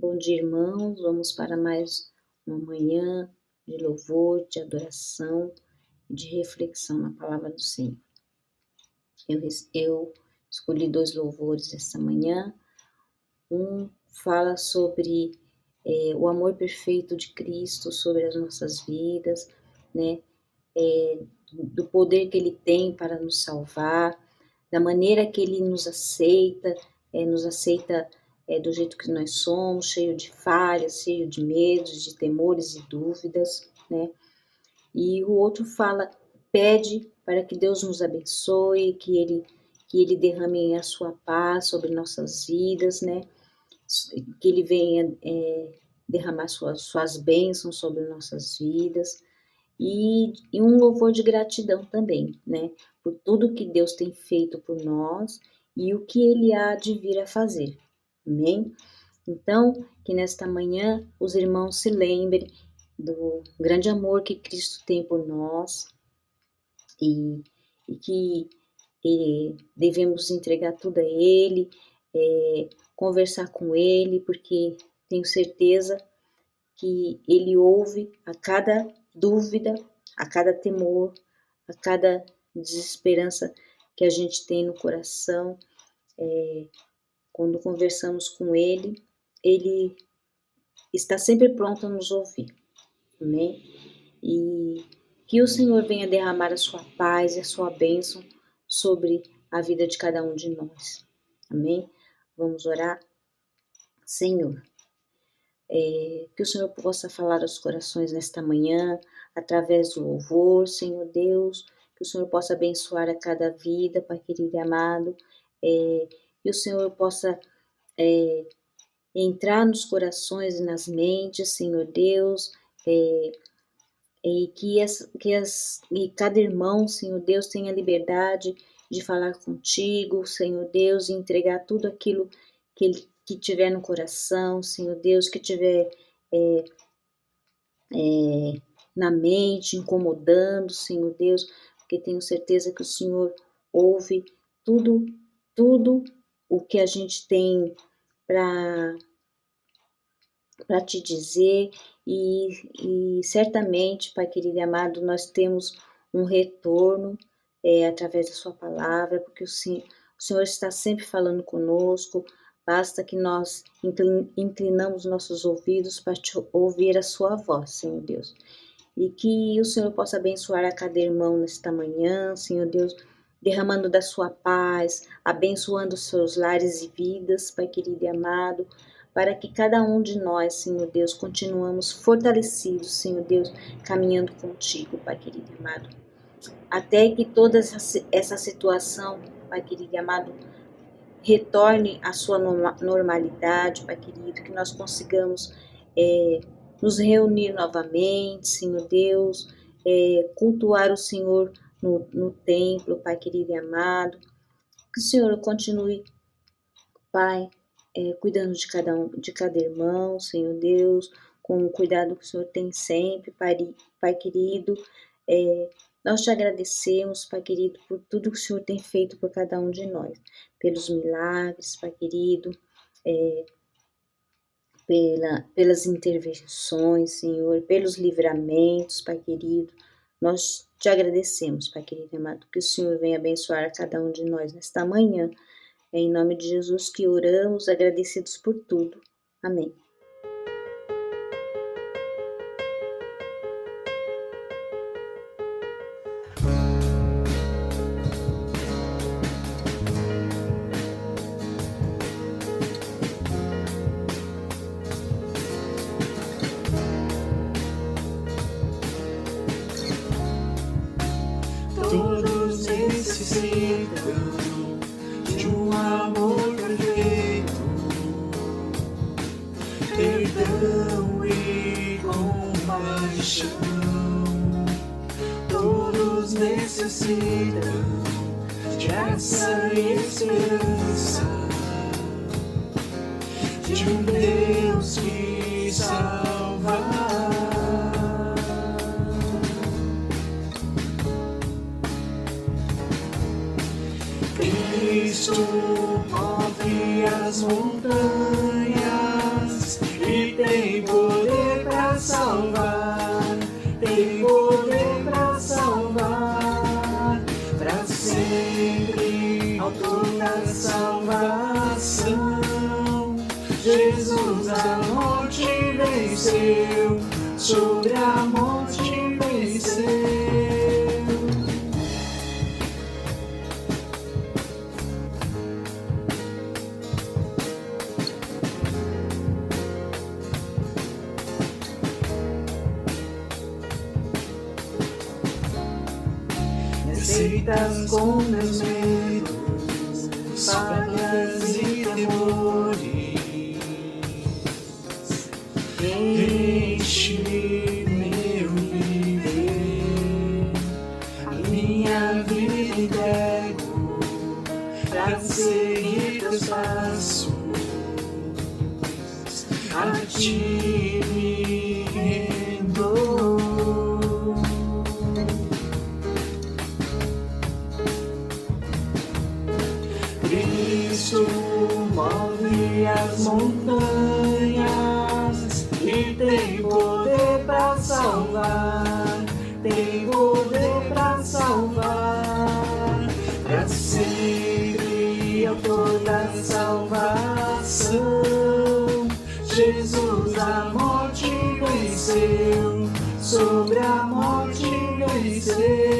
Bom dia, irmãos. Vamos para mais uma manhã de louvor, de adoração, de reflexão na palavra do Senhor. Eu escolhi 2 louvores esta manhã. Um fala sobre o amor perfeito de Cristo sobre as nossas vidas, né? Do poder que Ele tem para nos salvar, da maneira que Ele nos aceita do jeito que nós somos, cheio de falhas, cheio de medos, de temores e dúvidas, né? E o outro pede para que Deus nos abençoe, que Ele derrame a sua paz sobre nossas vidas, né? Que Ele venha derramar suas bênçãos sobre nossas vidas. E um louvor de gratidão também, né? Por tudo que Deus tem feito por nós e o que Ele há de vir a fazer. Amém? Então, que nesta manhã os irmãos se lembrem do grande amor que Cristo tem por nós e que devemos entregar tudo a Ele, conversar com Ele, porque tenho certeza que Ele ouve a cada dúvida, a cada temor, a cada desesperança que a gente tem no coração. Quando conversamos com Ele, Ele está sempre pronto a nos ouvir. Amém? E que o Senhor venha derramar a sua paz e a sua bênção sobre a vida de cada um de nós. Amém? Vamos orar? Senhor, que o Senhor possa falar aos corações nesta manhã, através do louvor, Senhor Deus, que o Senhor possa abençoar a cada vida, Pai querido e amado, que o Senhor possa entrar nos corações e nas mentes, Senhor Deus, e que cada irmão, Senhor Deus, tenha liberdade de falar contigo, Senhor Deus, e entregar tudo aquilo que tiver no coração, Senhor Deus, que tiver na mente, incomodando, Senhor Deus, porque tenho certeza que o Senhor ouve tudo o que a gente tem para te dizer e certamente, Pai querido e amado, nós temos um retorno através da sua palavra, porque o Senhor está sempre falando conosco, basta que nós inclinamos nossos ouvidos para te ouvir a sua voz, Senhor Deus. E que o Senhor possa abençoar a cada irmão nesta manhã, Senhor Deus, derramando da sua paz, abençoando os seus lares e vidas, Pai querido e amado, para que cada um de nós, Senhor Deus, continuamos fortalecidos, Senhor Deus, caminhando contigo, Pai querido e amado. Até que toda essa situação, Pai querido e amado, retorne à sua normalidade, Pai querido, que nós consigamos nos reunir novamente, Senhor Deus, cultuar o Senhor no templo, Pai querido e amado. Que o Senhor continue, Pai, cuidando de cada irmão, Senhor Deus, com o cuidado que o Senhor tem sempre, Pai querido. Nós te agradecemos, Pai querido, por tudo que o Senhor tem feito por cada um de nós, pelos milagres, Pai querido, pelas intervenções, Senhor, pelos livramentos, Pai querido. Nós te agradecemos, Pai querido amado, que o Senhor venha abençoar a cada um de nós nesta manhã. É em nome de Jesus que oramos, agradecidos por tudo. Amém. Todos necessitam de um amor perfeito, perdão e compaixão. Todos necessitam de essa esperança, de um Deus que salva. Cristo move as montanhas salvar, tem poder pra salvar, pra sempre, autor da salvação. Jesus a morte venceu, sobre a morte venceu. Aceitas com meus medos, falhas e temores. Enche meu viver, a minha vida entrego pra seguir teus passos. A ti me rendo. Cristo move as montanhas e tem poder pra salvar, tem poder pra salvar, pra sempre autor da salvação. Jesus a morte venceu, sobre a morte venceu.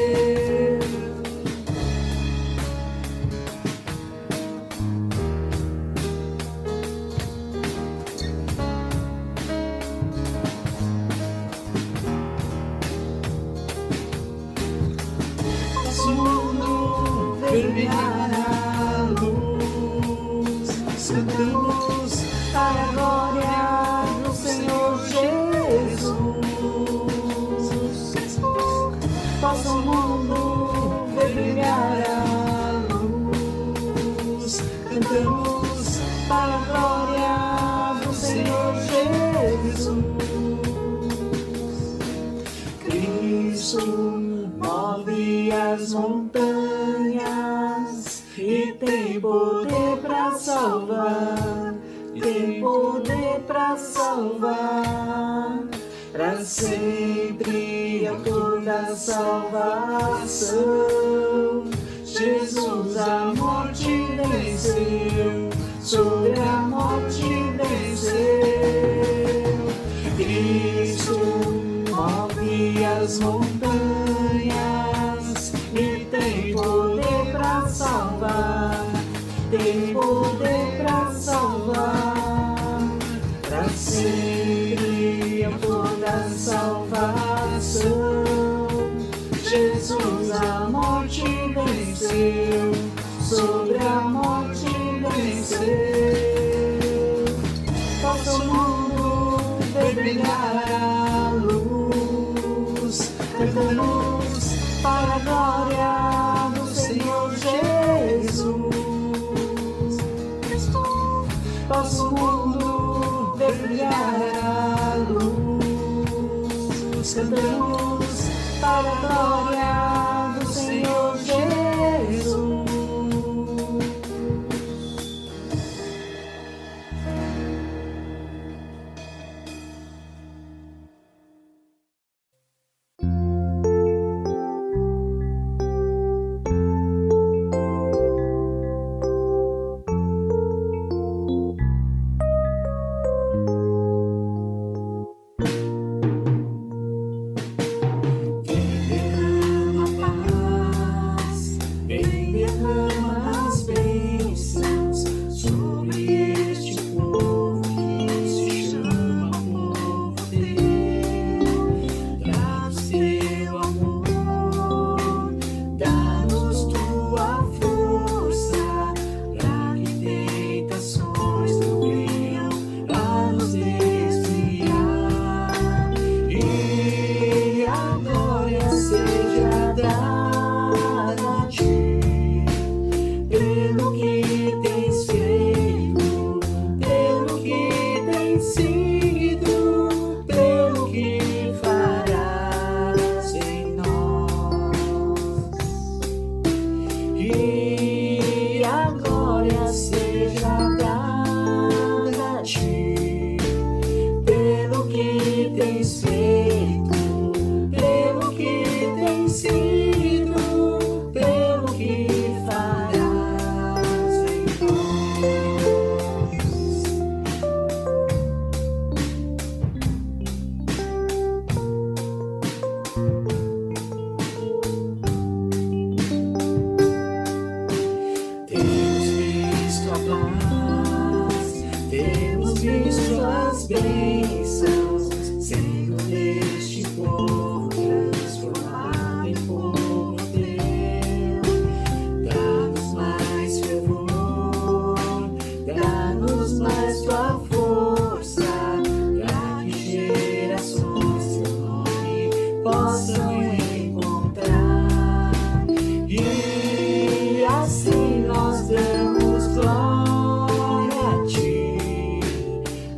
Brilhará a luz, cantamos para a glória do Senhor Jesus. Possa o mundo ver brilhar a luz, cantamos para a glória do Senhor Jesus. Cristo move as montanhas e tem poder pra salvar, tem poder pra salvar, pra sempre autor da salvação. Jesus a morte venceu, sobre a morte venceu. Cristo move as montanhas e tem poder pra salvar, tem poder pra salvar, pra sempre autor da salvação. Jesus a morte venceu, sobre a morte venceu. Possa o mundo ver brilhar a luz, cantamos para a glória do Senhor Jesus. Possa o mundo ver brilhar a luz, cantamos para a glória do Senhor Jesus. Tens feito. suas bênçãos, sendo neste povo transformado em povo teu. Dá-nos mais fervor, dá-nos mais tua força, para que gerações teu nome possam encontrar. E assim nós damos glória a ti,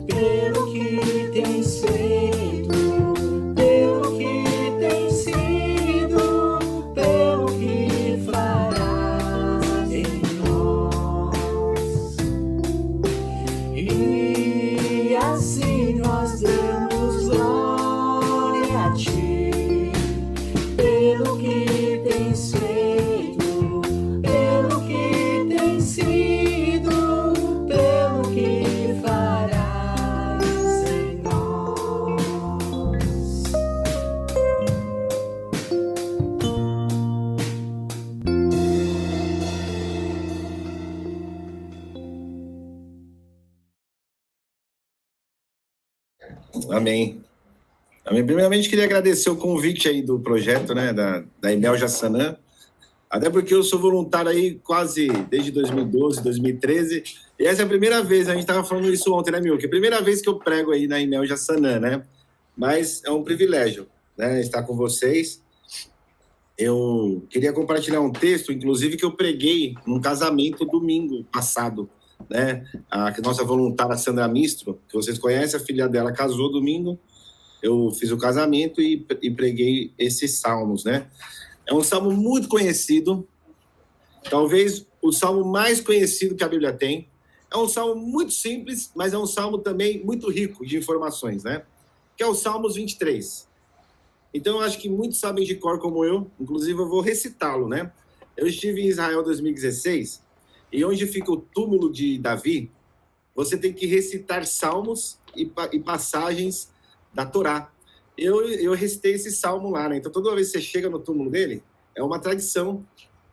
pelo que tens feito, pelo que tens sido, pelo que farás em nós. E assim nós damos glória a ti, pelo que tens feito, pelo que tens sido, pelo que farás em nós. Amém. Amém. Primeiramente, queria agradecer o convite aí do projeto, né, da Imel Jassanã. Até porque eu sou voluntário aí quase desde 2012, 2013. E essa é a primeira vez, a gente estava falando isso ontem, né, Milk? É a primeira vez que eu prego aí na Imel Jassanã, né? Mas é um privilégio, né, estar com vocês. Eu queria compartilhar um texto, inclusive, que eu preguei num casamento domingo passado, né? A nossa voluntária Sandra Mistro, que vocês conhecem, a filha dela casou domingo. Eu fiz o casamento e preguei esses salmos, né? É um salmo muito conhecido, talvez o salmo mais conhecido que a Bíblia tem. É um salmo muito simples, mas é um salmo também muito rico de informações, né? Que é o Salmos 23. Então, eu acho que muitos sabem de cor como eu, inclusive eu vou recitá-lo, né? Eu estive em Israel em 2016, e onde fica o túmulo de Davi, você tem que recitar salmos e passagens da Torá. Eu recitei esse salmo lá, né? Então, toda vez que você chega no túmulo dele, é uma tradição,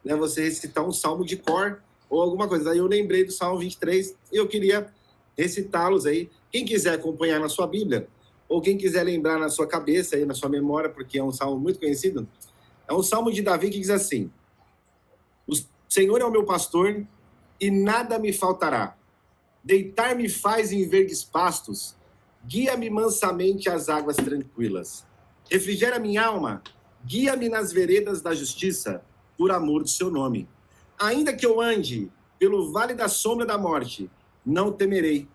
né? Você recitar um salmo de cor ou alguma coisa. Aí eu lembrei do Salmo 23 e eu queria recitá-los aí. Quem quiser acompanhar na sua Bíblia, ou quem quiser lembrar na sua cabeça, aí, na sua memória, porque é um salmo muito conhecido, é um salmo de Davi que diz assim: o Senhor é o meu pastor e nada me faltará. Deitar-me faz em verdes pastos, guia-me mansamente às águas tranquilas. Refrigera minha alma, guia-me nas veredas da justiça, por amor do seu nome. Ainda que eu ande pelo vale da sombra da morte, não temerei,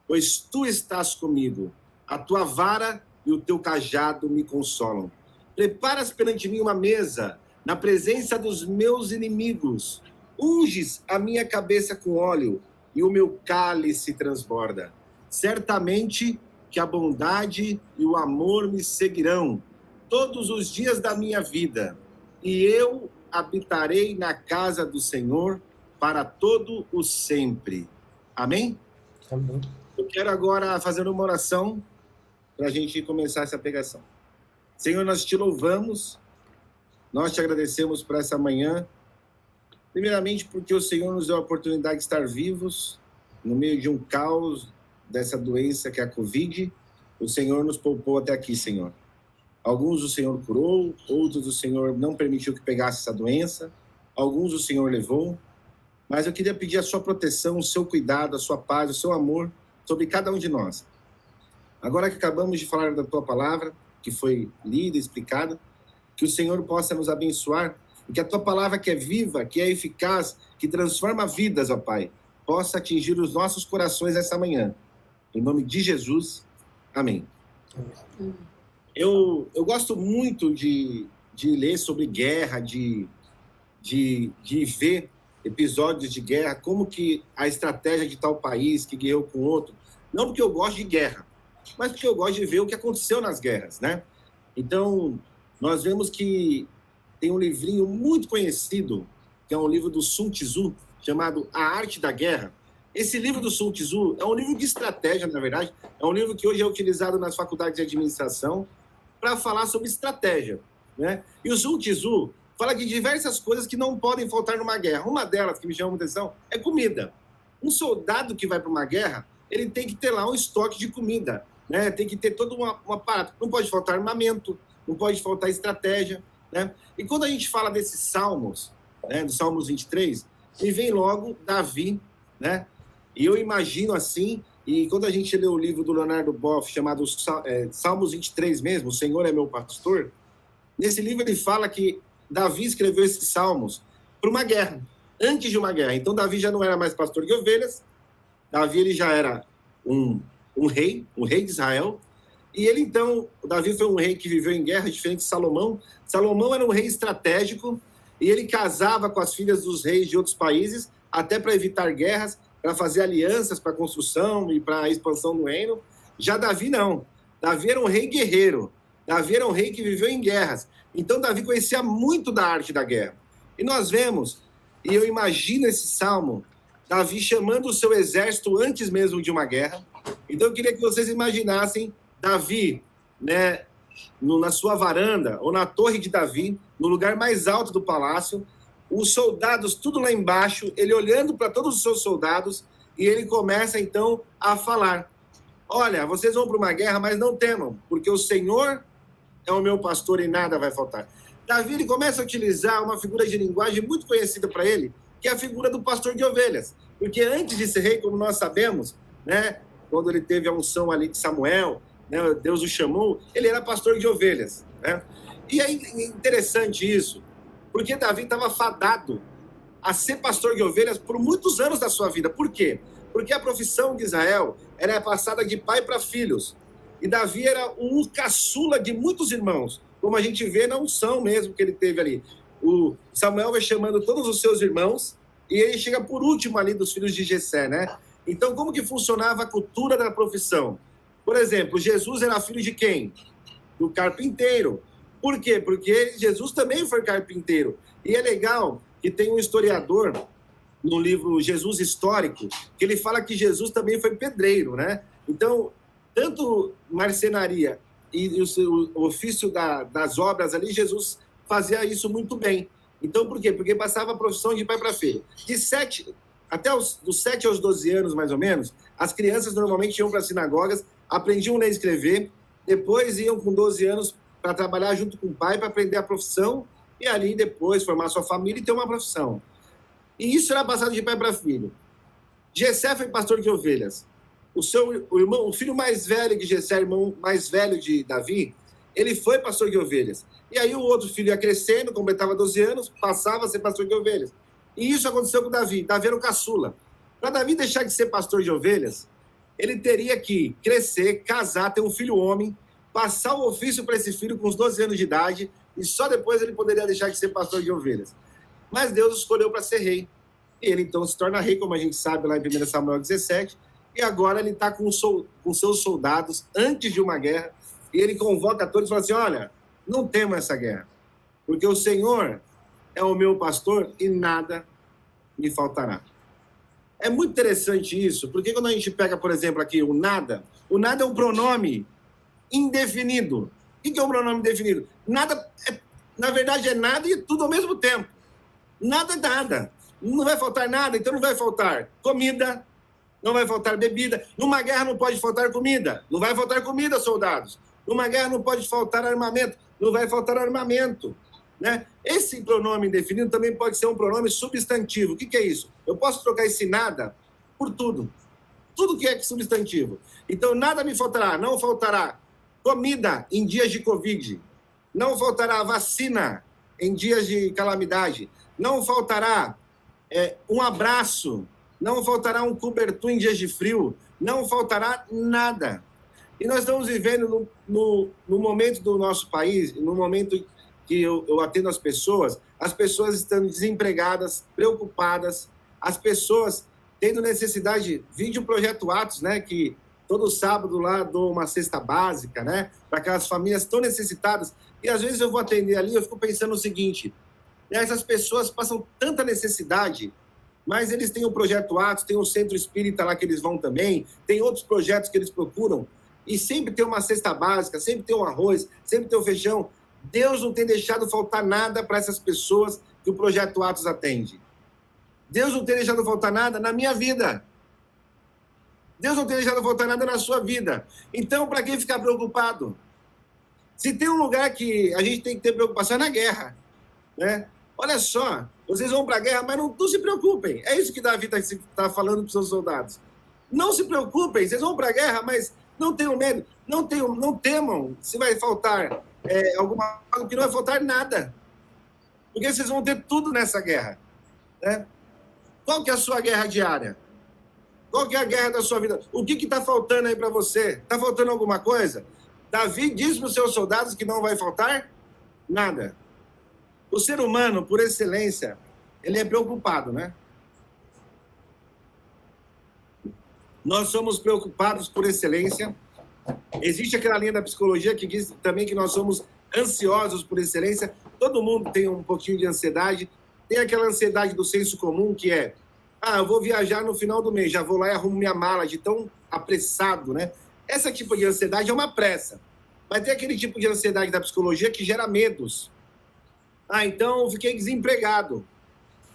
pois tu estás comigo. A tua vara e o teu cajado me consolam. Preparas perante mim uma mesa, na presença dos meus inimigos. Unges a minha cabeça com óleo, e o meu cálice transborda. Certamente que a bondade e o amor me seguirão todos os dias da minha vida, e eu habitarei na casa do Senhor para todo o sempre. Amém? Amém. Eu quero agora fazer uma oração para a gente começar essa pregação. Senhor, nós te louvamos, nós te agradecemos por essa manhã, primeiramente porque o Senhor nos deu a oportunidade de estar vivos no meio de um caos dessa doença que é a Covid. O Senhor nos poupou até aqui, Senhor. Alguns o Senhor curou, outros o Senhor não permitiu que pegasse essa doença, alguns o Senhor levou, mas eu queria pedir a sua proteção, o seu cuidado, a sua paz, o seu amor sobre cada um de nós. Agora que acabamos de falar da tua palavra, que foi lida e explicada, que o Senhor possa nos abençoar, e que a tua palavra que é viva, que é eficaz, que transforma vidas, ó Pai, possa atingir os nossos corações essa manhã. Em nome de Jesus, amém. Eu gosto muito de ler sobre guerra, de ver episódios de guerra, como que a estratégia de tal país que guerreou com outro. Não porque eu gosto de guerra, mas porque eu gosto de ver o que aconteceu nas guerras, né? Então, nós vemos que tem um livrinho muito conhecido, que é um livro do Sun Tzu, chamado A Arte da Guerra. Esse livro do Sun Tzu é um livro de estratégia, na verdade. É um livro que hoje é utilizado nas faculdades de administração para falar sobre estratégia, né? E o Sun Tzu fala de diversas coisas que não podem faltar numa guerra. Uma delas, que me chama a atenção, é comida. Um soldado que vai para uma guerra ele tem que ter lá um estoque de comida, né? Tem que ter todo um aparato. Não pode faltar armamento, não pode faltar estratégia, né? E quando a gente fala desses salmos, né, do Salmos 23, me vem logo Davi, né? E eu imagino assim, e quando a gente lê o livro do Leonardo Boff, chamado Salmos 23 mesmo, O Senhor é meu pastor, nesse livro ele fala que Davi escreveu esses salmos para uma guerra, antes de uma guerra. Então Davi já não era mais pastor de ovelhas, Davi ele já era um rei de Israel, e ele então, Davi foi um rei que viveu em guerra, diferente de Salomão. Salomão era um rei estratégico, e ele casava com as filhas dos reis de outros países, até para evitar guerras, para fazer alianças para a construção e para a expansão do reino. Já Davi não. Davi era um rei guerreiro. Davi era um rei que viveu em guerras. Então Davi conhecia muito da arte da guerra. E nós vemos, e eu imagino esse salmo, Davi chamando o seu exército antes mesmo de uma guerra. Então eu queria que vocês imaginassem Davi, né, na sua varanda, ou na torre de Davi, no lugar mais alto do palácio, os soldados tudo lá embaixo, ele olhando para todos os seus soldados, e ele começa então a falar: olha, vocês vão para uma guerra, mas não temam, porque o Senhor é o meu pastor e nada vai faltar. Davi ele começa a utilizar uma figura de linguagem muito conhecida para ele, que é a figura do pastor de ovelhas. Porque antes de ser rei, como nós sabemos, né, quando ele teve a unção ali de Samuel, né, Deus o chamou, ele era pastor de ovelhas, né? E é interessante isso, porque Davi estava fadado a ser pastor de ovelhas por muitos anos da sua vida. Por quê? Porque a profissão de Israel era passada de pai para filhos. E Davi era um caçula de muitos irmãos, como a gente vê na unção mesmo que ele teve ali. O Samuel vai chamando todos os seus irmãos e ele chega por último ali dos filhos de Jessé, né? Então, como que funcionava a cultura da profissão? Por exemplo, Jesus era filho de quem? Do carpinteiro. Por quê? Porque Jesus também foi carpinteiro. E é legal que tem um historiador no livro Jesus Histórico, que ele fala que Jesus também foi pedreiro, né? Então, tanto marcenaria e o ofício das obras ali, Jesus fazia isso muito bem. Então, por quê? Porque passava a profissão de pai para filho. Dos 7 aos 12 anos, mais ou menos, as crianças normalmente iam para as sinagogas, aprendiam a ler e escrever, depois iam com 12 anos para trabalhar junto com o pai, para aprender a profissão, e ali depois formar sua família e ter uma profissão. E isso era passado de pai para filho. Jessé foi pastor de ovelhas. O filho mais velho de Jessé, irmão mais velho de Davi, ele foi pastor de ovelhas. E aí o outro filho ia crescendo, completava 12 anos, passava a ser pastor de ovelhas. E isso aconteceu com Davi. Davi era o caçula. Para Davi deixar de ser pastor de ovelhas, ele teria que crescer, casar, ter um filho homem, passar o ofício para esse filho com os 12 anos de idade, e só depois ele poderia deixar de ser pastor de ovelhas. Mas Deus o escolheu para ser rei. E ele então se torna rei, como a gente sabe lá em 1 Samuel 17, e agora ele está com seus soldados antes de uma guerra, e ele convoca todos e fala assim: olha, não temos essa guerra, porque o Senhor é o meu pastor e nada me faltará. É muito interessante isso, porque quando a gente pega, por exemplo, aqui o nada é um pronome indefinido. O que é um pronome indefinido? Nada, na verdade, é nada e tudo ao mesmo tempo. Nada é nada. Não vai faltar nada, então não vai faltar comida, não vai faltar bebida. Numa guerra não pode faltar comida. Não vai faltar comida, soldados. Numa guerra não pode faltar armamento. Não vai faltar armamento. Né? Esse pronome indefinido também pode ser um pronome substantivo. O que é isso? Eu posso trocar esse nada por tudo. Tudo que é substantivo. Então, nada me faltará. Não faltará comida em dias de Covid. Não faltará vacina em dias de calamidade. Não faltará um abraço. Não faltará um cobertor em dias de frio. Não faltará nada. E nós estamos vivendo no momento do nosso país, no momento que eu atendo as pessoas estão desempregadas, preocupadas, as pessoas tendo necessidade, vídeo Projeto Atos, né, que todo sábado lá dou uma cesta básica, né, para aquelas famílias tão necessitadas, e às vezes eu vou atender ali, eu fico pensando o seguinte: essas pessoas passam tanta necessidade, mas eles têm o Projeto Atos, tem o Centro Espírita lá que eles vão também, tem outros projetos que eles procuram, e sempre tem uma cesta básica, sempre tem um arroz, sempre tem um feijão. Deus não tem deixado faltar nada para essas pessoas que o Projeto Atos atende. Deus não tem deixado faltar nada na minha vida. Deus não tem deixado faltar nada na sua vida. Então, para que ficar preocupado? Se tem um lugar que a gente tem que ter preocupação é na guerra, né? Olha só, vocês vão para a guerra, mas não se preocupem. É isso que Davi está falando para os seus soldados. Não se preocupem, vocês vão para a guerra, mas não tenham medo, não temam se vai faltar alguma coisa, que não vai faltar nada. Porque vocês vão ter tudo nessa guerra, né? Qual que é a sua guerra diária? Qual que é a guerra da sua vida? O que está faltando aí para você? Está faltando alguma coisa? Davi diz para os seus soldados que não vai faltar nada. O ser humano, por excelência, ele é preocupado, né? Nós somos preocupados por excelência. Existe aquela linha da psicologia que diz também que nós somos ansiosos por excelência. Todo mundo tem um pouquinho de ansiedade. Tem aquela ansiedade do senso comum que é: eu vou viajar no final do mês, já vou lá e arrumo minha mala, de tão apressado, né? Esse tipo de ansiedade é uma pressa. Mas tem aquele tipo de ansiedade da psicologia que gera medos. Então eu fiquei desempregado.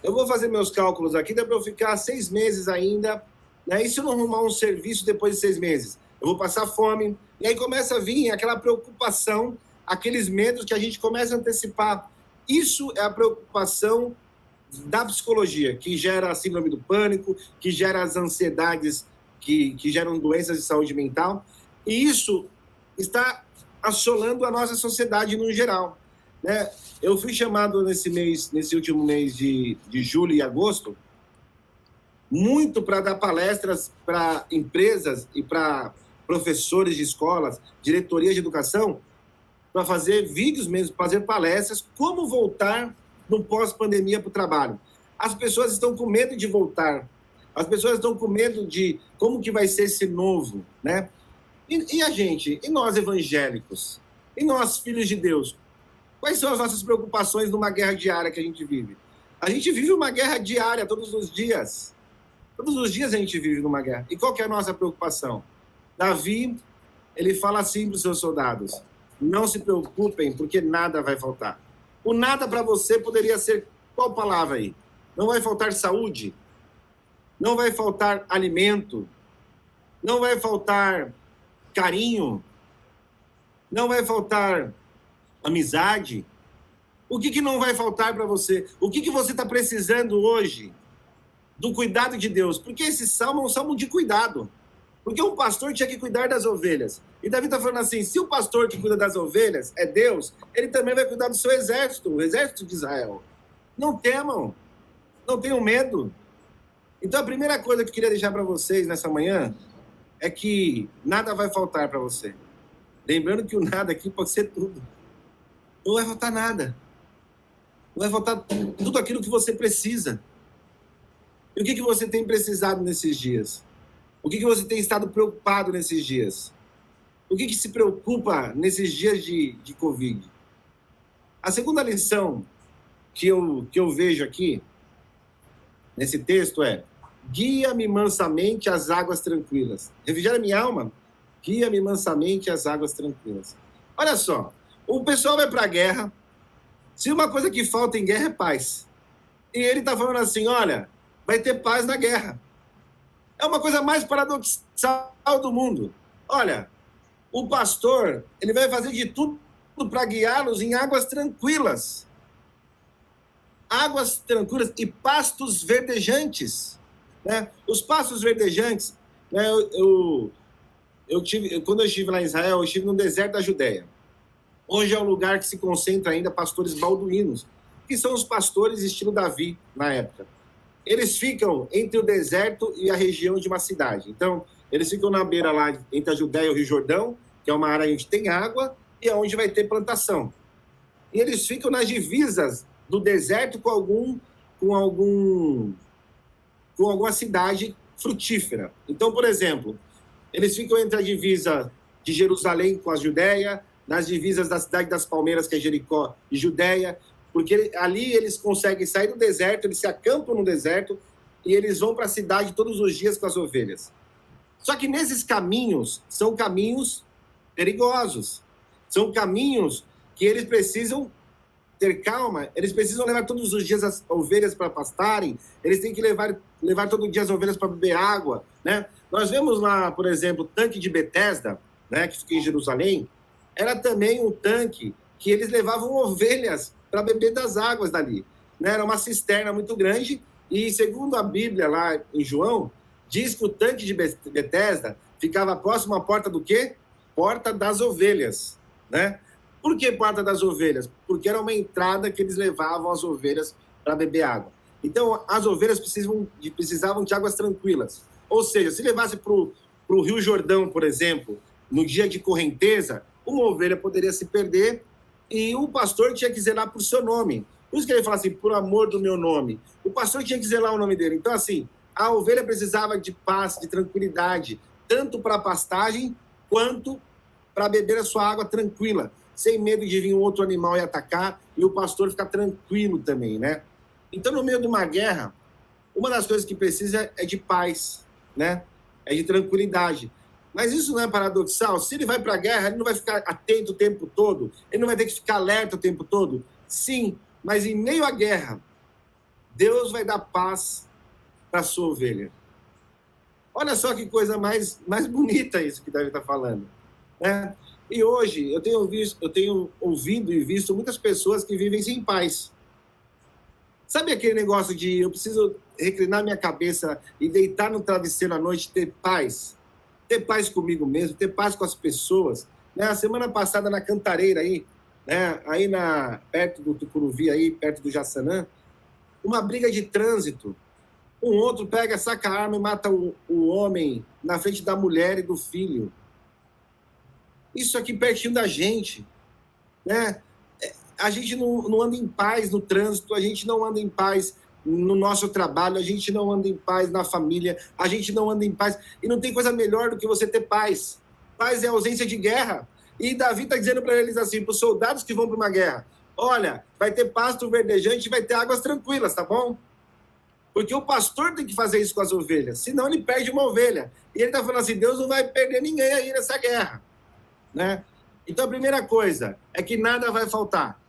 Eu vou fazer meus cálculos aqui, dá para eu ficar 6 meses ainda, né? E se eu não arrumar um serviço depois de 6 meses? Eu vou passar fome. E aí começa a vir aquela preocupação, aqueles medos que a gente começa a antecipar. Isso é a preocupação da psicologia, que gera a síndrome do pânico, que gera as ansiedades que geram doenças de saúde mental. E isso está assolando a nossa sociedade no geral, né? Eu fui chamado nesse último mês de julho e agosto, muito para dar palestras para empresas e para professores de escolas, diretorias de educação, para fazer vídeos mesmo, fazer palestras, como voltar no pós-pandemia para o trabalho. As pessoas estão com medo de voltar, as pessoas estão com medo de como que vai ser esse novo, né? E a gente, e nós evangélicos, e nós filhos de Deus, quais são as nossas preocupações numa guerra diária que a gente vive? A gente vive uma guerra diária todos os dias. Todos os dias a gente vive numa guerra. E qual que é a nossa preocupação? Davi, ele fala assim para os seus soldados: não se preocupem, porque nada vai faltar. O nada para você poderia ser qual palavra aí? Não vai faltar saúde, não vai faltar alimento, não vai faltar carinho, não vai faltar amizade. O que não vai faltar para você? O que você está precisando hoje? Do cuidado de Deus. Porque esse salmo é um salmo de cuidado. Porque um pastor tinha que cuidar das ovelhas. E Davi está falando assim: se o pastor que cuida das ovelhas é Deus, ele também vai cuidar do seu exército, o exército de Israel. Não temam, não tenham medo. Então a primeira coisa que eu queria deixar para vocês nessa manhã é que nada vai faltar para você. Lembrando que o nada aqui pode ser tudo. Não vai faltar nada. Não vai faltar tudo aquilo que você precisa. E o que você tem precisado nesses dias? O que você tem estado preocupado nesses dias? O que se preocupa nesses dias de Covid? A segunda lição que eu vejo aqui, nesse texto, é: guia-me mansamente às águas tranquilas. Refrigera minha alma, guia-me mansamente às águas tranquilas. Olha só, o pessoal vai para a guerra. Se uma coisa que falta em guerra é paz. E ele está falando assim: olha, vai ter paz na guerra. É uma coisa mais paradoxal do mundo. Olha, o pastor, ele vai fazer de tudo para guiá-los em águas tranquilas. Águas tranquilas e pastos verdejantes, né? Os pastos verdejantes, né? Quando eu estive lá em Israel, eu estive no deserto da Judéia. Hoje é um lugar que se concentra ainda pastores balduínos, que são os pastores estilo Davi na época. Eles ficam entre o deserto e a região de uma cidade. Então, eles ficam na beira lá, entre a Judéia e o Rio Jordão, que é uma área onde tem água e é onde vai ter plantação. E eles ficam nas divisas do deserto com alguma cidade frutífera. Então, por exemplo, eles ficam entre a divisa de Jerusalém com a Judéia, nas divisas da cidade das Palmeiras, que é Jericó e Judéia, porque ali eles conseguem sair do deserto, eles se acampam no deserto e eles vão para a cidade todos os dias com as ovelhas. Só que nesses caminhos, são caminhos perigosos. São caminhos que eles precisam ter calma, eles precisam levar todos os dias as ovelhas para pastarem, eles têm que levar todo dia as ovelhas para beber água, né? Nós vemos lá, por exemplo, o tanque de Betesda, né, que fica em Jerusalém, era também um tanque que eles levavam ovelhas para beber das águas dali, né? Era uma cisterna muito grande e, segundo a Bíblia lá em João, diz que o tanque de Betesda ficava próximo à porta do quê? Porta das ovelhas, né? Por que porta das ovelhas? Porque era uma entrada que eles levavam as ovelhas para beber água. Então, as ovelhas precisavam de águas tranquilas. Ou seja, se levasse para o Rio Jordão, por exemplo, no dia de correnteza, uma ovelha poderia se perder e o pastor tinha que zelar por seu nome. Por isso que ele fala assim, por amor do meu nome. O pastor tinha que zelar o nome dele. Então, assim, a ovelha precisava de paz, de tranquilidade, tanto para a pastagem quanto para beber a sua água tranquila, sem medo de vir um outro animal e atacar, e o pastor ficar tranquilo também, né? Então, no meio de uma guerra, uma das coisas que precisa é de paz, né? É de tranquilidade. Mas isso não é paradoxal? Se ele vai para a guerra, ele não vai ficar atento o tempo todo? Ele não vai ter que ficar alerta o tempo todo? Sim, mas em meio à guerra, Deus vai dar paz para a sua ovelha. Olha só que coisa mais bonita isso que Davi está falando, né? E hoje eu tenho ouvido e visto muitas pessoas que vivem sem paz. Sabe aquele negócio de eu preciso reclinar minha cabeça e deitar no travesseiro à noite e ter paz? Ter paz comigo mesmo, ter paz com as pessoas. Né? A semana passada na Cantareira aí, né? Aí perto do Tucuruvi, aí, perto do Jaçanã, uma briga de trânsito. Um outro pega, saca a arma e mata o homem na frente da mulher e do filho. Isso aqui pertinho da gente, né? A gente não anda em paz no trânsito, a gente não anda em paz no nosso trabalho, a gente não anda em paz na família, a gente não anda em paz. E não tem coisa melhor do que você ter paz. Paz é ausência de guerra. E Davi está dizendo para eles assim, para os soldados que vão para uma guerra, olha, vai ter pasto verdejante, vai ter águas tranquilas, tá bom? Porque o pastor tem que fazer isso com as ovelhas, senão ele perde uma ovelha. E ele está falando assim, Deus não vai perder ninguém aí nessa guerra. Né? Então, a primeira coisa é que nada vai faltar.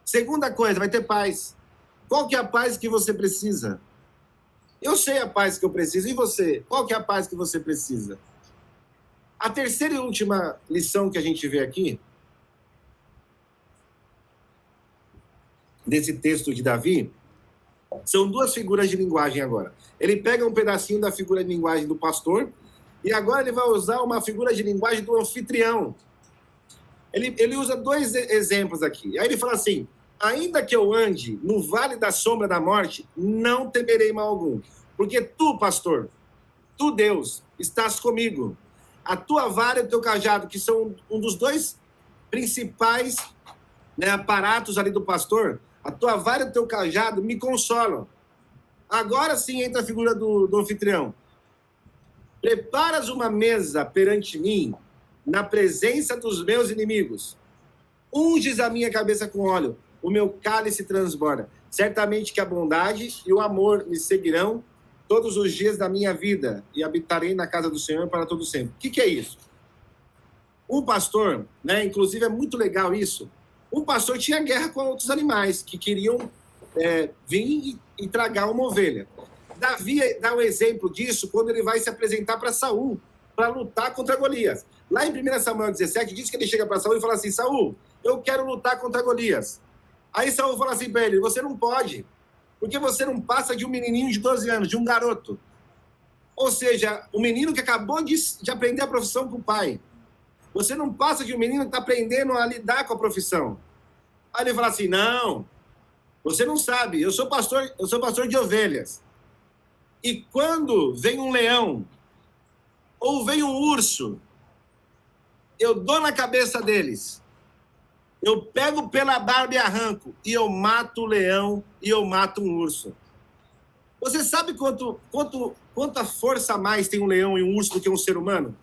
Segunda coisa, vai ter paz. Qual que é a paz que você precisa? Eu sei a paz que eu preciso. E você? Qual que é a paz que você precisa? A terceira e última lição que a gente vê aqui, desse texto de Davi, são duas figuras de linguagem agora. Ele pega um pedacinho da figura de linguagem do pastor e agora ele vai usar uma figura de linguagem do anfitrião. Ele usa dois exemplos aqui. Aí ele fala assim, ainda que eu ande no vale da sombra da morte, não temerei mal algum. Porque tu, pastor, tu, Deus, estás comigo. A tua vara e o teu cajado, que são um dos dois principais, né, aparatos ali do pastor, a tua vara e o teu cajado me consolam. Agora sim entra a figura do anfitrião. Preparas uma mesa perante mim, na presença dos meus inimigos. Unges a minha cabeça com óleo, o meu cálice transborda. Certamente que a bondade e o amor me seguirão todos os dias da minha vida, e habitarei na casa do Senhor para todo sempre. O que é isso? Um pastor, né, inclusive é muito legal isso, um pastor tinha guerra com outros animais que queriam vir e tragar uma ovelha. Davi dá um exemplo disso quando ele vai se apresentar para Saul, para lutar contra Golias. Lá em 1 Samuel 17, diz que ele chega para Saul e fala assim, Saul, eu quero lutar contra Golias. Aí Saul fala assim para ele, você não pode, porque você não passa de um menininho de 12 anos, de um garoto. Ou seja, um menino que acabou de aprender a profissão com o pai. Você não passa de um menino que está aprendendo a lidar com a profissão. Aí ele fala assim, não, você não sabe, eu sou pastor de ovelhas. E quando vem um leão ou vem um urso, eu dou na cabeça deles. Eu pego pela barba e arranco, e eu mato o leão e eu mato um urso. Você sabe quanta força a mais tem um leão e um urso do que um ser humano?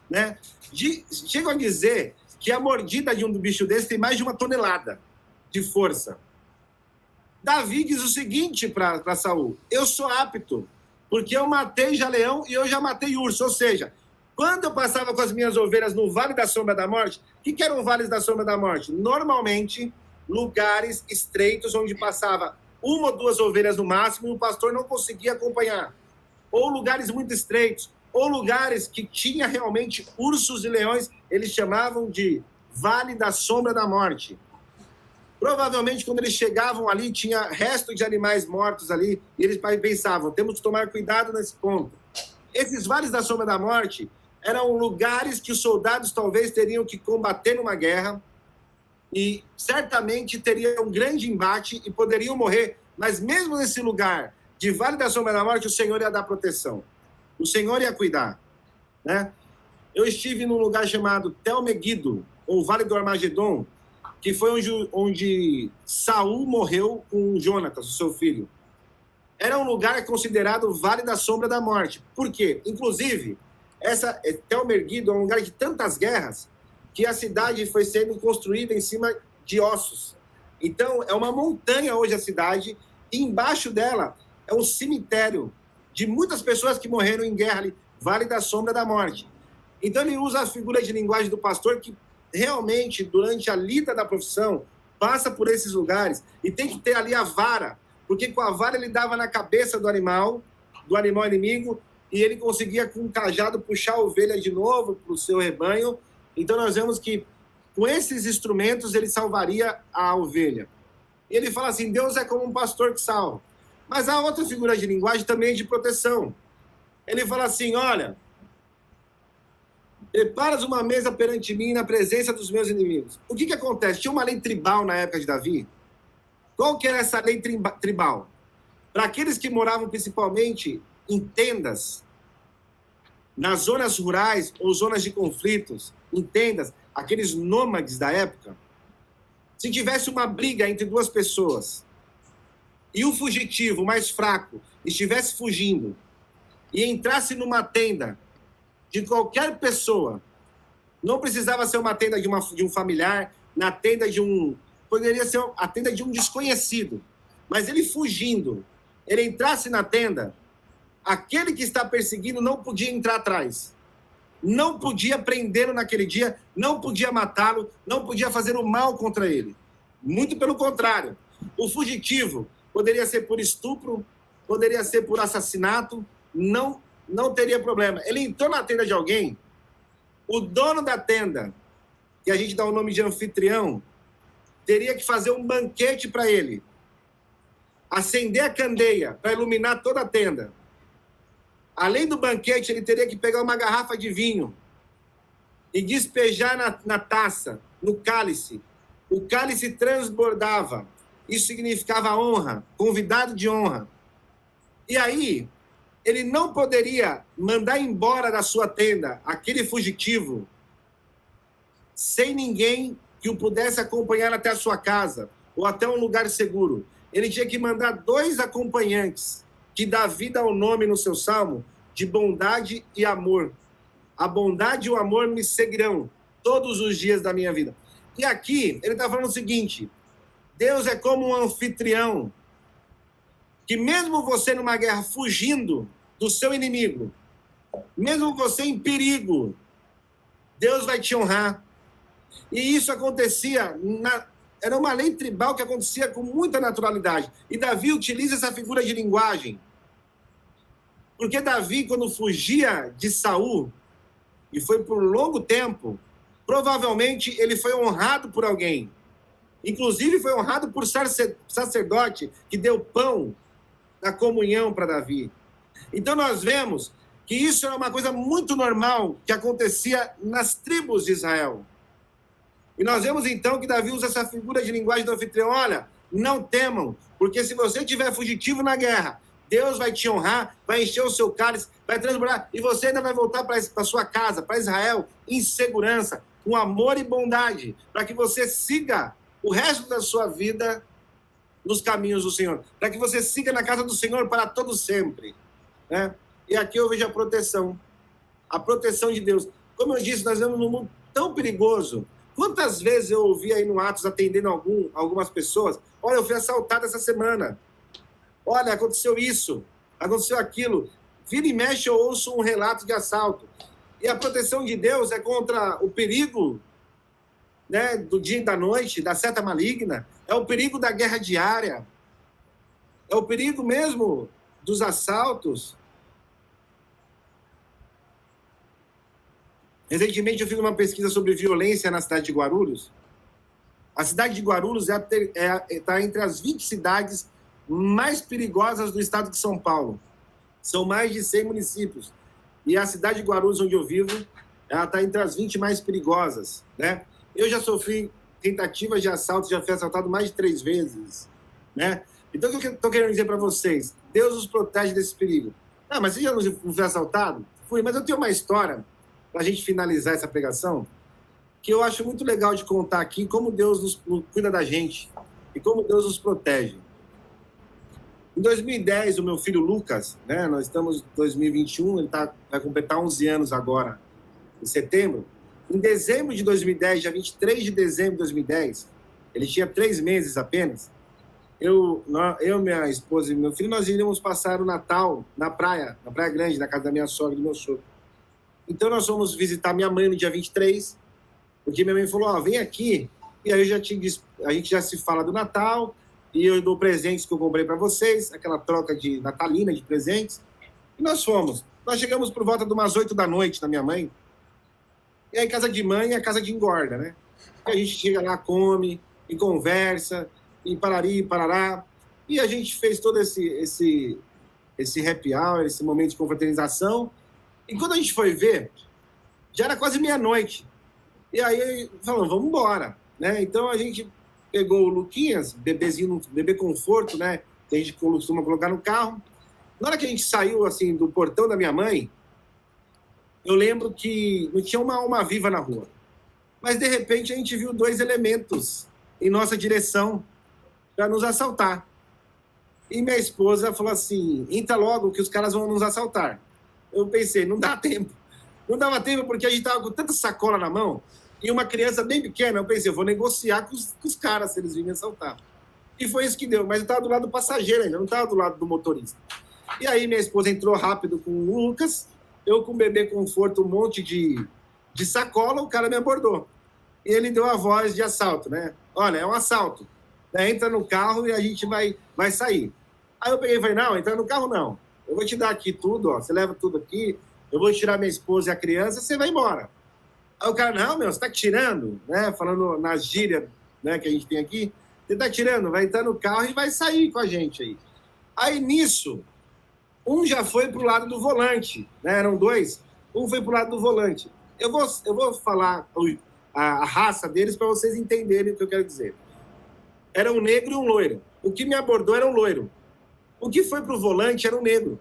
Né? Chegam a dizer que a mordida de um bicho desse tem mais de 1 tonelada de força. Davi diz o seguinte para Saul, eu sou apto, porque eu matei já leão e eu já matei urso. Ou seja, quando eu passava com as minhas ovelhas no Vale da Sombra da Morte, o que eram os Vales da Sombra da Morte? Normalmente, lugares estreitos onde passava uma ou duas ovelhas no máximo e o pastor não conseguia acompanhar. Ou lugares muito estreitos, ou lugares que tinha realmente ursos e leões, eles chamavam de Vale da Sombra da Morte. Provavelmente, quando eles chegavam ali, tinha resto de animais mortos ali, e eles pensavam, temos que tomar cuidado nesse ponto. Esses vales da sombra da morte eram lugares que os soldados talvez teriam que combater numa guerra, e certamente teria um grande embate e poderiam morrer, mas mesmo nesse lugar de Vale da Sombra da Morte, o Senhor ia dar proteção. O Senhor ia cuidar, né? Eu estive num lugar chamado Tel Megido, ou Vale do Armagedon, que foi onde Saul morreu com Jonatas, o seu filho. Era um lugar considerado Vale da Sombra da Morte. Por quê? Inclusive, Tel Megido é um lugar de tantas guerras que a cidade foi sendo construída em cima de ossos. Então, é uma montanha hoje a cidade, e embaixo dela é um cemitério de muitas pessoas que morreram em guerra ali, Vale da Sombra da Morte. Então, ele usa a figura de linguagem do pastor que realmente, durante a lida da profissão, passa por esses lugares e tem que ter ali a vara, porque com a vara ele dava na cabeça do animal inimigo, e ele conseguia, com um cajado, puxar a ovelha de novo para o seu rebanho. Então, nós vemos que, com esses instrumentos, ele salvaria a ovelha. E ele fala assim, Deus é como um pastor que salva. Mas há outra figura de linguagem também de proteção. Ele fala assim, olha, preparas uma mesa perante mim na presença dos meus inimigos. O que acontece? Tinha uma lei tribal na época de Davi. Qual que era essa lei tribal? Para aqueles que moravam principalmente em tendas, nas zonas rurais ou zonas de conflitos, em tendas, aqueles nômades da época, se tivesse uma briga entre duas pessoas e o fugitivo mais fraco estivesse fugindo e entrasse numa tenda de qualquer pessoa, não precisava ser uma tenda de um familiar, na tenda poderia ser a tenda de um desconhecido, mas ele fugindo, ele entrasse na tenda, aquele que está perseguindo não podia entrar atrás, não podia prendê-lo naquele dia, não podia matá-lo, não podia fazer o mal contra ele. Muito pelo contrário, o fugitivo poderia ser por estupro, poderia ser por assassinato, não teria problema. Ele entrou na tenda de alguém, o dono da tenda, que a gente dá o nome de anfitrião, teria que fazer um banquete para ele, acender a candeia para iluminar toda a tenda. Além do banquete, ele teria que pegar uma garrafa de vinho e despejar na taça, no cálice. O cálice transbordava. Isso significava honra, convidado de honra. E aí, ele não poderia mandar embora da sua tenda aquele fugitivo sem ninguém que o pudesse acompanhar até a sua casa ou até um lugar seguro. Ele tinha que mandar 2 acompanhantes, que dá vida ao nome no seu salmo, de bondade e amor. A bondade e o amor me seguirão todos os dias da minha vida. E aqui, ele está falando o seguinte, Deus é como um anfitrião, que mesmo você numa guerra fugindo do seu inimigo, mesmo você em perigo, Deus vai te honrar. E isso acontecia, era uma lei tribal que acontecia com muita naturalidade. E Davi utiliza essa figura de linguagem. Porque Davi, quando fugia de Saul, e foi por um longo tempo, provavelmente ele foi honrado por alguém. Inclusive foi honrado por sacerdote que deu pão na comunhão para Davi. Então nós vemos que isso era uma coisa muito normal que acontecia nas tribos de Israel. E nós vemos então que Davi usa essa figura de linguagem do anfitrião. Olha, não temam, porque se você estiver fugitivo na guerra, Deus vai te honrar, vai encher o seu cálice, vai transbordar, e você ainda vai voltar para a sua casa, para Israel, em segurança, com amor e bondade, para que você siga o resto da sua vida nos caminhos do Senhor, para que você siga na casa do Senhor para todo sempre, né? E aqui eu vejo a proteção de Deus. Como eu disse, nós vivemos num mundo tão perigoso. Quantas vezes eu ouvi aí no Atos, atendendo algumas pessoas, olha, eu fui assaltado essa semana, olha, aconteceu isso, aconteceu aquilo, vira e mexe eu ouço um relato de assalto. E a proteção de Deus é contra o perigo né, do dia e da noite, da seta maligna, é o perigo da guerra diária, é o perigo mesmo dos assaltos. Recentemente eu fiz uma pesquisa sobre violência na cidade de Guarulhos. A cidade de Guarulhos está entre as 20 cidades mais perigosas do estado de São Paulo. São mais de 100 municípios. E a cidade de Guarulhos, onde eu vivo, ela está entre as 20 mais perigosas, né? Eu já sofri tentativas de assalto, já fui assaltado mais de 3 vezes, né? Então, o que eu estou querendo dizer para vocês? Deus nos protege desse perigo. Ah, mas você já não foi assaltado? Fui, mas eu tenho uma história, para a gente finalizar essa pregação, que eu acho muito legal de contar aqui, como Deus cuida da gente e como Deus nos protege. Em 2010, o meu filho Lucas, né, nós estamos em 2021, ele vai completar 11 anos agora, em setembro. Em dezembro de 2010, dia 23 de dezembro de 2010, ele tinha 3 meses apenas, eu, minha esposa e meu filho, nós iríamos passar o Natal na Praia Grande, na casa da minha sogra e do meu sogro. Então, nós fomos visitar minha mãe no dia 23, porque minha mãe falou, vem aqui, e aí a gente já se fala do Natal, e eu dou presentes que eu comprei para vocês, aquela troca de natalina de presentes, e nós fomos. Nós chegamos por volta de umas 8 da noite na minha mãe, e aí casa de mãe é casa de engorda, né? E a gente chega lá, come, e conversa, e parari, parará, e a gente fez todo esse happy hour, esse momento de confraternização, e quando a gente foi ver, já era quase meia-noite. E aí falou, vamos embora, né? Então a gente pegou o Luquinhas, bebezinho, bebê conforto, né? Que a gente costuma colocar no carro. Na hora que a gente saiu assim do portão da minha mãe, eu lembro que não tinha uma alma viva na rua. Mas de repente a gente viu 2 elementos em nossa direção para nos assaltar. E minha esposa falou assim, entra logo que os caras vão nos assaltar. Eu pensei, não dá tempo. Não dava tempo porque a gente estava com tanta sacola na mão e uma criança bem pequena. Eu pensei, eu vou negociar com os caras se eles virem assaltar. E foi isso que deu. Mas eu estava do lado do passageiro ainda, não estava do lado do motorista. E aí minha esposa entrou rápido com o Lucas, eu com o bebê conforto, um monte de sacola, o cara me abordou. E ele deu a voz de assalto, né? Olha, é um assalto. Entra no carro e a gente vai sair. Aí eu peguei e falei, não, entra no carro não. Eu vou te dar aqui tudo, ó. Você leva tudo aqui, eu vou tirar minha esposa e a criança, você vai embora. Aí o cara, não, meu, você tá tirando, né? Falando na gíria, né, que a gente tem aqui, você tá tirando, vai entrar no carro e vai sair com a gente aí. Aí nisso, um já foi pro lado do volante, né? Eram 2, um foi pro lado do volante. Eu vou falar a raça deles para vocês entenderem o que eu quero dizer. Era um negro e um loiro. O que me abordou era um loiro. O que foi pro volante era um negro.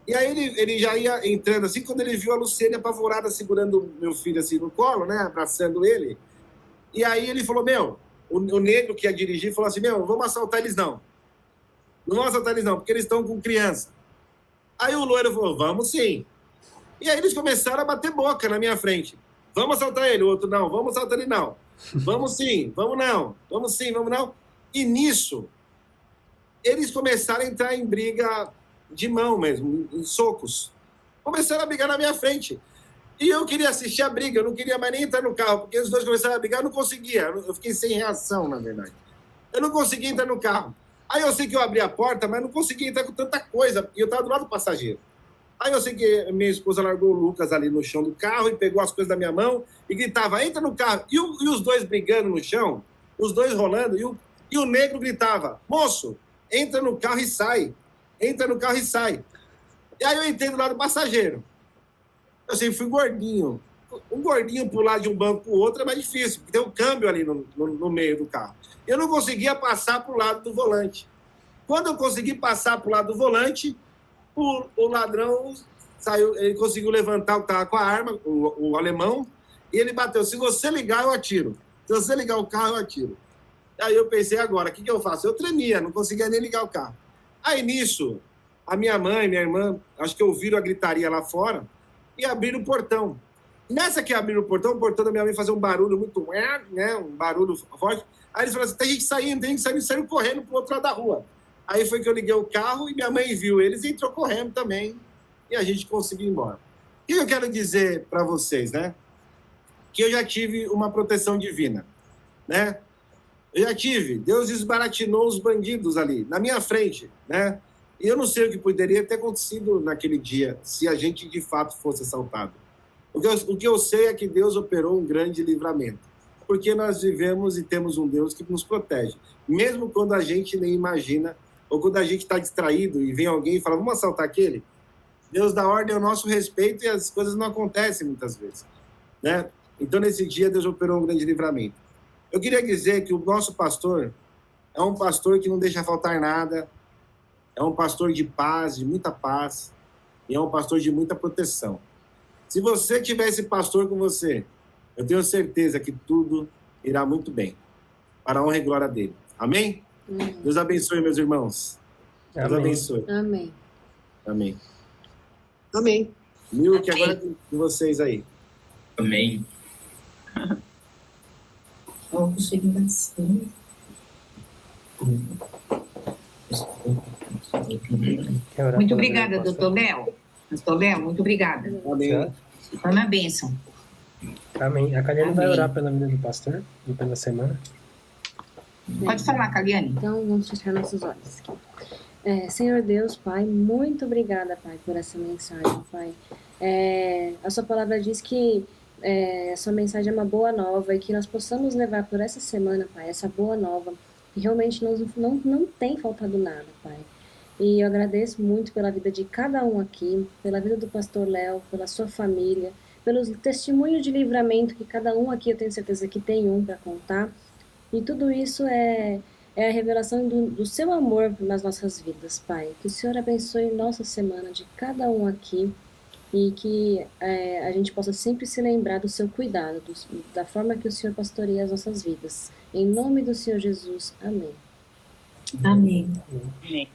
E aí ele já ia entrando assim, quando ele viu a Luciene apavorada segurando meu filho assim no colo, né, abraçando ele. E aí ele falou, o negro que ia dirigir falou assim, vamos assaltar eles não. Não vamos assaltar eles não, porque eles estão com criança. Aí o loiro falou, vamos sim. E aí eles começaram a bater boca na minha frente. Vamos assaltar ele. O outro, não, vamos assaltar ele não. Vamos sim, vamos não. Vamos sim, vamos não. E nisso, eles começaram a entrar em briga de mão mesmo, em socos. Começaram a brigar na minha frente. E eu queria assistir a briga, eu não queria mais nem entrar no carro, porque os dois começaram a brigar, eu não conseguia. Eu fiquei sem reação, na verdade. Eu não conseguia entrar no carro. Aí eu sei que eu abri a porta, mas não conseguia entrar com tanta coisa, e eu estava do lado do passageiro. Aí eu sei que minha esposa largou o Lucas ali no chão do carro e pegou as coisas da minha mão e gritava, entra no carro. E os dois brigando no chão, os dois rolando, e o negro gritava, moço, entra no carro e sai. Entra no carro e sai. E aí eu entrei do lado do passageiro. Eu sempre fui gordinho. Um gordinho pular de um banco para o outro é mais difícil, porque tem um câmbio ali no meio do carro. Eu não conseguia passar para o lado do volante. Quando eu consegui passar para o lado do volante, o ladrão saiu, ele conseguiu levantar o carro com a arma, o alemão, e ele bateu. Se você ligar, eu atiro. Se você ligar o carro, eu atiro. Aí eu pensei, agora, o que eu faço? Eu tremia, não conseguia nem ligar o carro. Aí nisso, a minha mãe, minha irmã, acho que ouviram a gritaria lá fora e abriram o portão. Nessa que abriram o portão da minha mãe fazia um barulho muito, né, um barulho forte. Aí eles falaram assim, tem gente saindo, saindo correndo pro outro lado da rua. Aí foi que eu liguei o carro e minha mãe viu eles e entrou correndo também. E a gente conseguiu ir embora. O que eu quero dizer para vocês, né? que eu já tive uma proteção divina, né? Eu já tive. Deus desbaratinou os bandidos ali, na minha frente, né? E eu não sei o que poderia ter acontecido naquele dia, se a gente de fato fosse assaltado. O que eu sei é que Deus operou um grande livramento, porque nós vivemos e temos um Deus que nos protege, mesmo quando a gente nem imagina, ou quando a gente está distraído e vem alguém e fala, vamos assaltar aquele? Deus dá ordem ao nosso respeito e as coisas não acontecem muitas vezes, né? Então, nesse dia, Deus operou um grande livramento. Eu queria dizer que o nosso pastor é um pastor que não deixa faltar nada, é um pastor de paz, de muita paz, e é um pastor de muita proteção. Se você tiver esse pastor com você, eu tenho certeza que tudo irá muito bem, para a honra e glória dele. Amém? Deus abençoe, meus irmãos. Deus Amém. abençoe. Amém. Amém. Amém. Milk, agora é com vocês aí. Amém. Quer orar Muito pela obrigada, vida do doutor Léo. Doutor Léo, muito obrigada. Amém. Foi uma bênção. Amém. A Caliane vai Amém. orar pela vida do pastor e pela semana. Pode falar, Caliane. Então, vamos fechar nossos olhos aqui. Senhor Deus, Pai, muito obrigada, Pai, por essa mensagem, Pai. A sua palavra diz que a sua mensagem é uma boa nova e que nós possamos levar por essa semana, Pai, essa boa nova, que realmente não tem faltado nada, Pai. E eu agradeço muito pela vida de cada um aqui, pela vida do pastor Léo, pela sua família, pelos testemunhos de livramento que cada um aqui, eu tenho certeza que tem um para contar. E tudo isso é a revelação do seu amor nas nossas vidas, Pai. Que o Senhor abençoe nossa semana de cada um aqui e que a gente possa sempre se lembrar do seu cuidado, da forma que o Senhor pastoreia as nossas vidas. Em nome do Senhor Jesus, amém. Amém. Amém. Amém.